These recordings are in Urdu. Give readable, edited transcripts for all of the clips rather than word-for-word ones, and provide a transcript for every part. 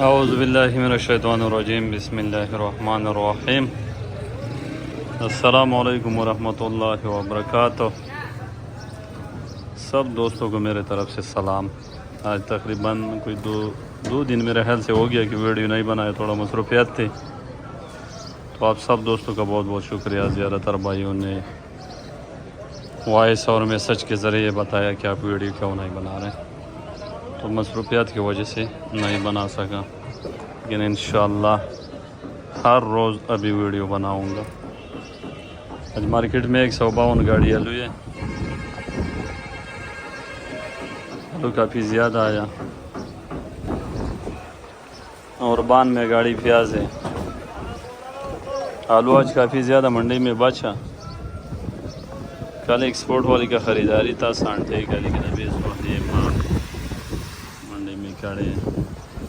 اعوذ باللہ من الشیطان الرجیم، بسم اللہ الرحمن الرحیم۔ السلام علیکم ورحمۃ اللہ وبرکاتہ۔ سب دوستوں کو میرے طرف سے سلام۔ آج تقریباً کوئی دو دن میرے خیال سے ہو گیا کہ ویڈیو نہیں بنایا، تھوڑا مصروفیات تھی، تو آپ سب دوستوں کا بہت بہت شکریہ۔ زیادہ تر بھائیوں نے وائس اور میسج کے ذریعے بتایا کہ آپ ویڈیو کیوں نہیں بنا رہے، تو مصروفیات کی وجہ سے نہیں بنا سکا، لیکن انشاءاللہ ہر روز ابھی ویڈیو بناؤں گا۔ آج مارکیٹ میں 152 گاڑی آلو ہے، آلو کافی زیادہ آیا، اور بان میں گاڑی پیاز ہے۔ آلو آج کافی زیادہ منڈی میں بچا، کل ایکسپورٹ والی کا خریداری تھا سانٹے کا، لیکن ابھی اس وقت یہ منڈی میں کھڑے ہیں۔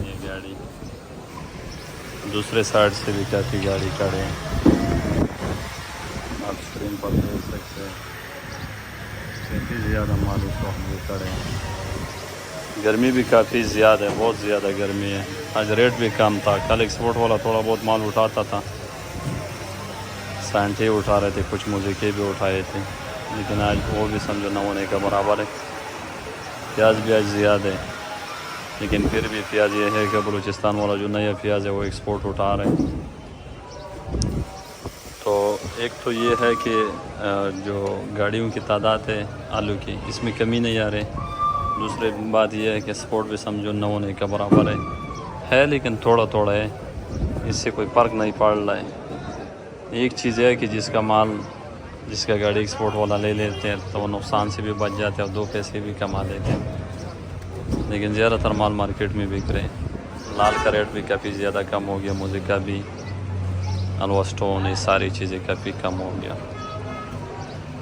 یہ گاڑی دوسرے سائڈ سے بھی کافی گاڑی کھڑے ہیں، آپ اسکرین پر دیکھ سکتے ہیں، کافی زیادہ مال اس وقت بھی کھڑے ہیں۔ گرمی بھی کافی زیادہ ہے، بہت زیادہ گرمی ہے۔ آج ریٹ بھی کم تھا، کل ایکسپورٹ والا تھوڑا بہت مال اٹھاتا تھا، سانٹے اٹھا رہے تھے، کچھ موزیکے بھی اٹھائے تھے، لیکن آج وہ بھی سمجھو نہ ہونے کا برابر ہے۔ پیاز بھی آج زیادہ ہے، لیکن پھر بھی پیاز یہ ہے کہ بلوچستان والا جو نیا پیاز ہے وہ ایکسپورٹ اٹھا رہے ہیں۔ تو ایک تو یہ ہے کہ جو گاڑیوں کی تعداد ہے آلو کی، اس میں کمی نہیں آ رہی۔ دوسری بات یہ ہے کہ ایکسپورٹ بھی سمجھو نہ ہونے کا برابر ہے، لیکن تھوڑا تھوڑا ہے، اس سے کوئی فرق نہیں پڑ رہا ہے۔ ایک چیز ہے کہ جس کا گاڑی ایکسپورٹ والا لے لیتے ہیں تو وہ نقصان سے بھی بچ جاتے ہیں اور 2 پیسے بھی کما لیتے ہیں، لیکن زیادہ تر مال مارکیٹ میں بک رہے ہیں۔ لال کا ریٹ بھی کافی زیادہ کم ہو گیا، موزیکا بھی، الوا اسٹون، یہ ساری چیزیں کافی کم ہو گیا۔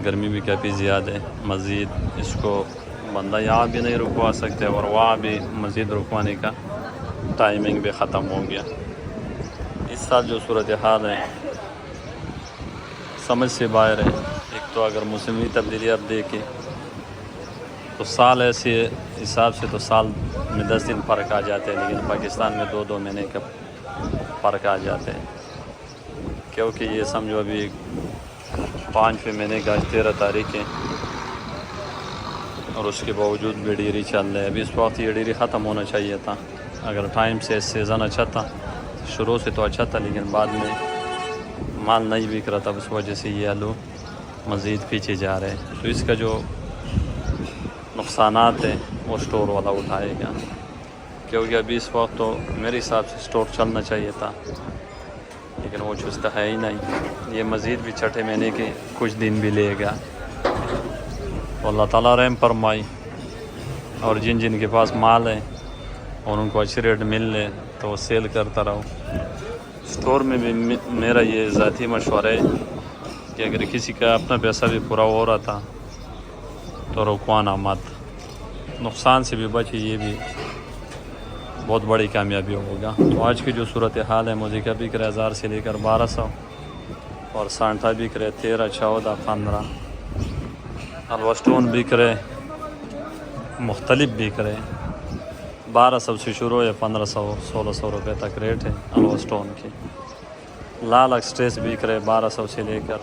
گرمی بھی کافی زیادہ ہے، مزید اس کو بندہ یہاں بھی نہیں رکوا سکتے، اور وہاں بھی مزید رکوانے کا ٹائمنگ بھی ختم ہو گیا۔ اس سال جو صورتحال ہے سمجھ سے باہر ہے۔ ایک تو اگر موسمی تبدیلی آپ دیکھیں تو سال ایسے حساب سے تو سال میں 10 دن فرق آ جاتے ہیں، لیکن پاکستان میں 2 مہینے کا فرق آ جاتے ہیں، کیونکہ یہ سمجھو ابھی 5ویں مہینے کا 13 تاریخ ہے، اور اس کے باوجود بھی ڈیری چل رہا ہے۔ ابھی اس وقت یہ ڈیری ختم ہونا چاہیے تھا، اگر ٹائم سے سیزن اچھا تھا، شروع سے تو اچھا تھا، لیکن بعد میں مال نہیں بک رہا تھا، اس وجہ سے یہ آلو مزید پیچھے جا رہے ہیں۔ تو اس کا جو نقصانات ہیں وہ سٹور والا اٹھائے گا، کیونکہ ابھی اس وقت تو میرے حساب سے سٹور چلنا چاہیے تھا، لیکن وہ چست ہے ہی نہیں۔ یہ مزید بھی چھٹے مہینے کے کچھ دن بھی لے گا، تو اللہ تعالیٰ رحم فرمائی، اور جن کے پاس مال ہے اور ان کو اچھی ریٹ مل لے تو وہ سیل کرتا رہو۔ سٹور میں بھی میرا یہ ذاتی مشورہ ہے کہ اگر کسی کا اپنا پیسہ بھی پورا ہو رہا تھا تو رکوانا مت، نقصان سے بھی بچے، یہ بھی بہت بڑی کامیابی ہوگا۔ تو آج کی جو صورتحال ہے، موزیکا بک رہا 1000 سے لے کر 1200، اور سانٹا بک رہے 13، 14، 15، الوا اسٹون بک رہے مختلف بک رہے 1200 سے شروع ہے، 1500 1600 روپے تک ریٹ ہے الوا اسٹون کی۔ لال ایکسٹریس بک رہے 1200 سے لے کر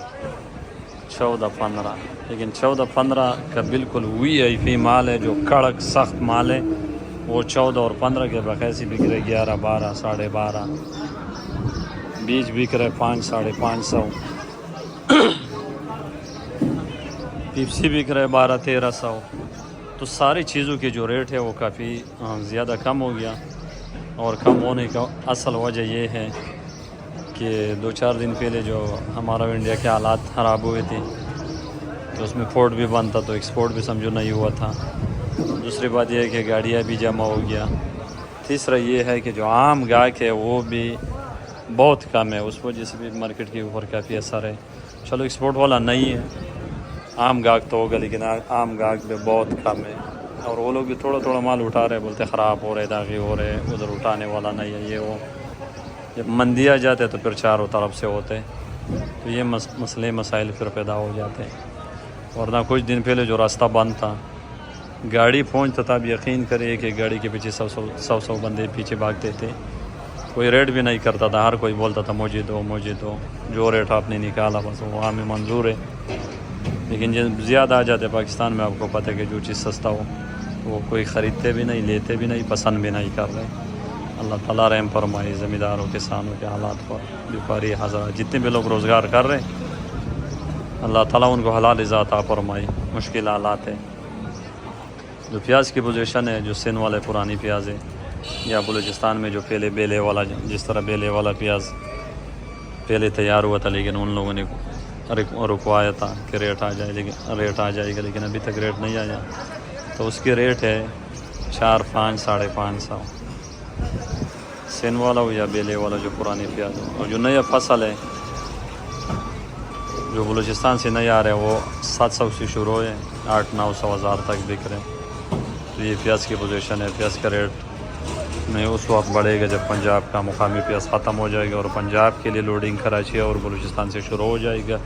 14، 15، لیکن 14، 15 کا بالکل VIP مال ہے، جو کڑک سخت مال ہے، وہ 14 اور 15 کے بقیر سے بک رہے 11، 12، 12.5، بیج بک رہے 5، 550، پیپسی بک رہے 12، 1300۔ تو ساری چیزوں کے جو ریٹ ہے وہ کافی زیادہ کم ہو گیا، اور کم ہونے کا اصل وجہ یہ ہے کہ 2-4 دن پہلے جو ہمارا انڈیا کے حالات خراب ہوئے تھے، تو اس میں پورٹ بھی بند تھا، تو ایکسپورٹ بھی سمجھو نہیں ہوا تھا۔ دوسری بات یہ ہے کہ گاڑیاں بھی جمع ہو گیا۔ تیسرا یہ ہے کہ جو عام گاہک ہے وہ بھی بہت کم ہے، اس وجہ سے بھی مارکیٹ کے اوپر کافی اثر ہے۔ چلو ایکسپورٹ والا نہیں ہے، عام گاہک تو ہوگا، لیکن عام گاہک بھی بہت کم ہے، اور وہ لوگ بھی تھوڑا تھوڑا مال اٹھا رہے، بولتے خراب ہو رہے، داغی ہو رہے، ادھر اٹھانے والا نہیں ہے، یہ وہ۔ جب مندی آ جاتے تو پھر چاروں طرف سے ہوتے، تو یہ مسئلے مسائل پھر پیدا ہو جاتے ہیں۔ ورنہ کچھ دن پہلے جو راستہ بند تھا گاڑی پہنچتا تھا، اب یقین کرے کہ گاڑی کے پیچھے سو بندے پیچھے بھاگتے تھے، کوئی ریٹ بھی نہیں کرتا تھا، ہر کوئی بولتا تھا مجھے دو مجھے دو، جو ریٹ آپ نے نکالا بس وہ ہمیں منظور ہے۔ لیکن جب زیادہ آ جاتے پاکستان میں، آپ کو پتہ ہے کہ جو چیز سستا ہو وہ کوئی خریدتے بھی نہیں، لیتے بھی نہیں، پسند بھی نہیں کر رہے۔ اللہ تعالیٰ رحم فرمائے زمینداروں کسانوں کے حالات پر، بیپاری حضرات جتنے بھی لوگ روزگار کر رہے ہیں، اللہ تعالیٰ ان کو حلال رزق عطا فرمائے۔ مشکل حالات ہے۔ جو پیاز کی پوزیشن ہے، جو سندھ والے پرانی پیاز ہے یا بلوچستان میں جو پہلے بیلے والا، جس طرح بیلے والا پیاز پہلے تیار ہوا تھا، لیکن ان لوگوں نے رکوایا تھا کہ ریٹ آ جائے گا، لیکن ابھی تک ریٹ نہیں آیا، تو اس کی ریٹ ہے 4، 5، 550 سندھ والا ہو یا بیلے والا جو پرانی پیاز ہو۔ اور جو نیا فصل ہے جو بلوچستان سے نہیں آ رہے وہ 700 سے شروع ہے، 800، 900، 1000 تک بک رہے۔ تو یہ پیاز کی پوزیشن ہے۔ پیاز کا ریٹ میں اس وقت بڑھے گا جب پنجاب کا مقامی پیاز ختم ہو جائے گا اور پنجاب کے لیے لوڈنگ کراچی اور بلوچستان سے شروع ہو جائے گا،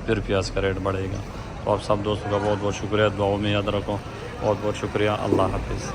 پھر پیاز کا ریٹ بڑھے گا۔ تو آپ سب دوستوں کا بہت بہت شکریہ، دعاؤں میں یاد رکھو، بہت بہت شکریہ، اللہ حافظ۔